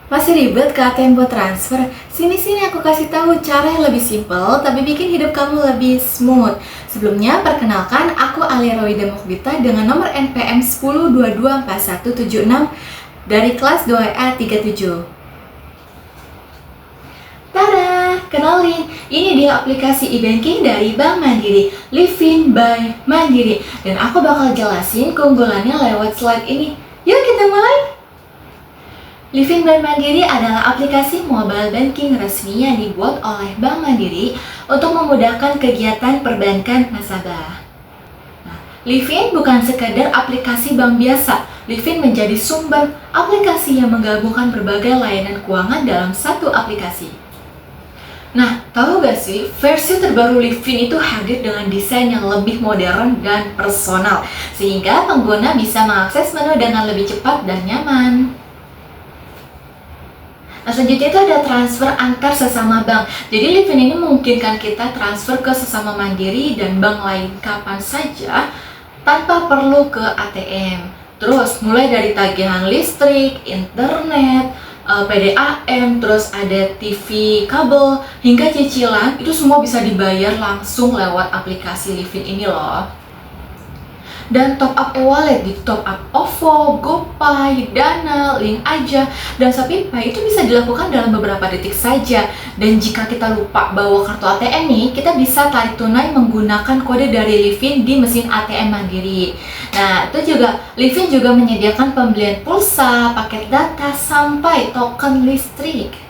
Masih ribet ke ATM buat transfer? Sini-sini aku kasih tahu cara yang lebih simpel tapi bikin hidup kamu lebih smooth. Sebelumnya, perkenalkan aku Alia Roida Mukbita dengan nomor NPM 10224176 dari kelas 2A 37. Tada! Kenalin, ini dia aplikasi e-banking dari Bank Mandiri, Livin by Mandiri. Dan aku bakal jelasin keunggulannya lewat slide ini. Yuk kita mulai! Livin by Mandiri adalah aplikasi mobile banking resmi yang dibuat oleh Bank Mandiri untuk memudahkan kegiatan perbankan nasabah. Livin bukan sekadar aplikasi bank biasa. Livin menjadi sumber aplikasi yang menggabungkan berbagai layanan keuangan dalam satu aplikasi. Nah, tahu gak sih, versi terbaru Livin itu hadir dengan desain yang lebih modern dan personal, sehingga pengguna bisa mengakses menu dengan lebih cepat dan nyaman. Nah, selanjutnya itu ada transfer antar sesama bank. Jadi Livin ini memungkinkan kita transfer ke sesama Mandiri dan bank lain kapan saja tanpa perlu ke ATM. Terus mulai dari tagihan listrik, internet, PDAM, terus ada TV kabel, hingga cicilan, itu semua bisa dibayar langsung lewat aplikasi Livin ini loh. Dan top up e-wallet di top up OVO, GoPay, Dana, Link Aja, dan ShopeePay itu bisa dilakukan dalam beberapa detik saja. Dan jika kita lupa bawa kartu ATM nih, kita bisa tarik tunai menggunakan kode dari Livin di mesin ATM Mandiri. Nah, itu juga Livin juga menyediakan pembelian pulsa, paket data, sampai token listrik.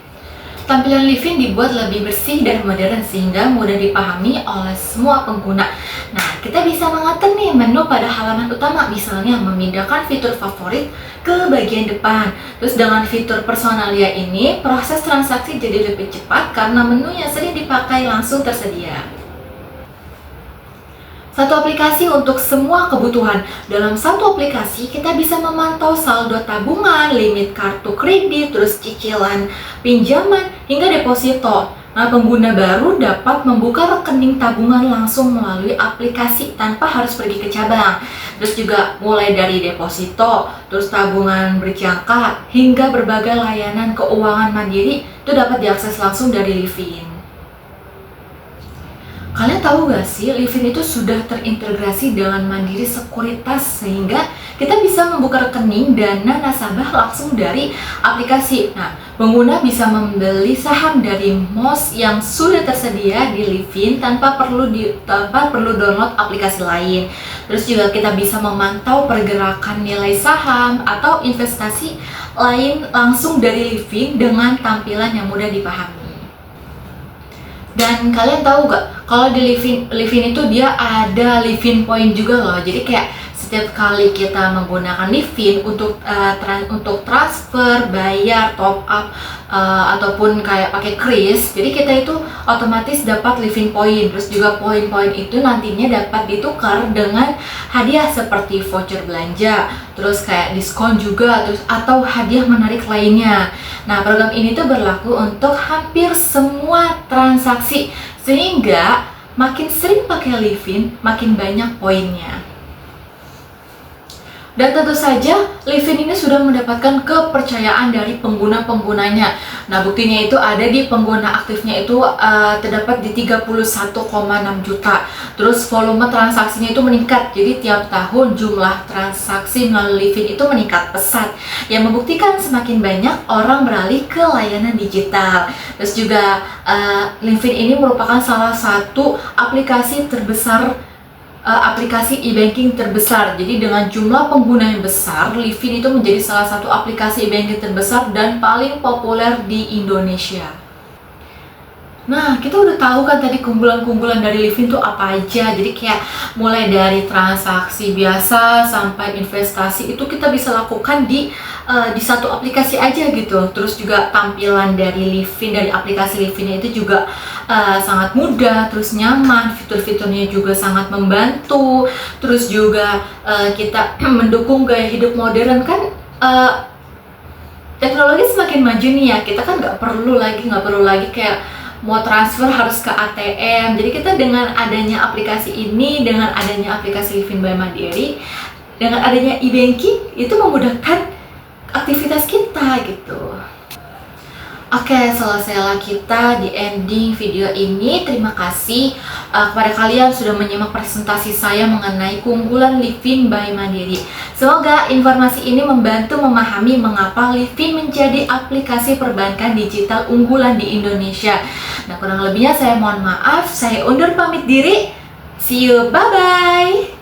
Tampilan Livin dibuat lebih bersih dan modern sehingga mudah dipahami oleh semua pengguna. Nah, kita bisa mengatur nih menu pada halaman utama, misalnya memindahkan fitur favorit ke bagian depan. Terus dengan fitur personalia ini, proses transaksi jadi lebih cepat karena menu yang sering dipakai langsung tersedia. Satu aplikasi untuk semua kebutuhan. Dalam satu aplikasi, kita bisa memantau saldo tabungan, limit kartu kredit, terus cicilan pinjaman, hingga deposito. Nah, pengguna baru dapat membuka rekening tabungan langsung melalui aplikasi tanpa harus pergi ke cabang. Terus juga mulai dari deposito, terus tabungan berjangka, hingga berbagai layanan keuangan mandiri itu dapat diakses langsung dari Livin. Kalian tahu gak sih, Livin itu sudah terintegrasi dengan Mandiri Sekuritas sehingga kita bisa membuka rekening dana nasabah langsung dari aplikasi. Nah, pengguna bisa membeli saham dari MOS yang sudah tersedia di Livin tanpa perlu download aplikasi lain. Terus juga kita bisa memantau pergerakan nilai saham atau investasi lain langsung dari Livin dengan tampilan yang mudah dipahami. Dan kalian tahu gak, kalau di Livin itu dia ada Livin Point juga loh. Jadi kayak setiap kali kita menggunakan Livin untuk transfer, bayar, top up, ataupun kayak pakai kris, jadi kita itu otomatis dapat Livin Point. Terus juga poin-poin itu nantinya dapat ditukar dengan hadiah seperti voucher belanja, terus kayak diskon juga, terus atau hadiah menarik lainnya. Nah, program ini tuh berlaku untuk hampir semua transaksi, sehingga makin sering pakai Livin, makin banyak poinnya. Dan tentu saja, Livin ini sudah mendapatkan kepercayaan dari pengguna-penggunanya. Nah, buktinya itu ada di pengguna aktifnya itu terdapat di 31,6 juta. Terus volume transaksinya itu meningkat, jadi tiap tahun jumlah transaksi melalui Livin itu meningkat pesat, yang membuktikan semakin banyak orang beralih ke layanan digital. Terus juga Livin ini merupakan salah satu aplikasi terbesar, aplikasi e-banking terbesar. Jadi dengan jumlah pengguna yang besar, Livin itu menjadi salah satu aplikasi e-banking terbesar dan paling populer di Indonesia. Nah, kita udah tahu kan tadi keunggulan-keunggulan dari Livin tuh apa aja. Jadi kayak mulai dari transaksi biasa sampai investasi itu kita bisa lakukan di satu aplikasi aja gitu. Terus juga tampilan dari Livin, dari aplikasi Livin itu juga sangat mudah, terus nyaman, fitur-fiturnya juga sangat membantu. Terus juga kita mendukung gaya hidup modern kan. Teknologi semakin maju nih ya, kita kan nggak perlu lagi kayak mau transfer harus ke ATM. Jadi kita dengan adanya aplikasi ini, dengan adanya aplikasi Livin by Mandiri, dengan adanya e-banking itu memudahkan aktivitas kita gitu. Oke, selesailah kita di ending video ini. Terima kasih kepada kalian sudah menyimak presentasi saya mengenai keunggulan Livin by Mandiri. Semoga informasi ini membantu memahami mengapa Livin menjadi aplikasi perbankan digital unggulan di Indonesia. Nah, kurang lebihnya saya mohon maaf. Saya undur pamit diri. See you, bye-bye.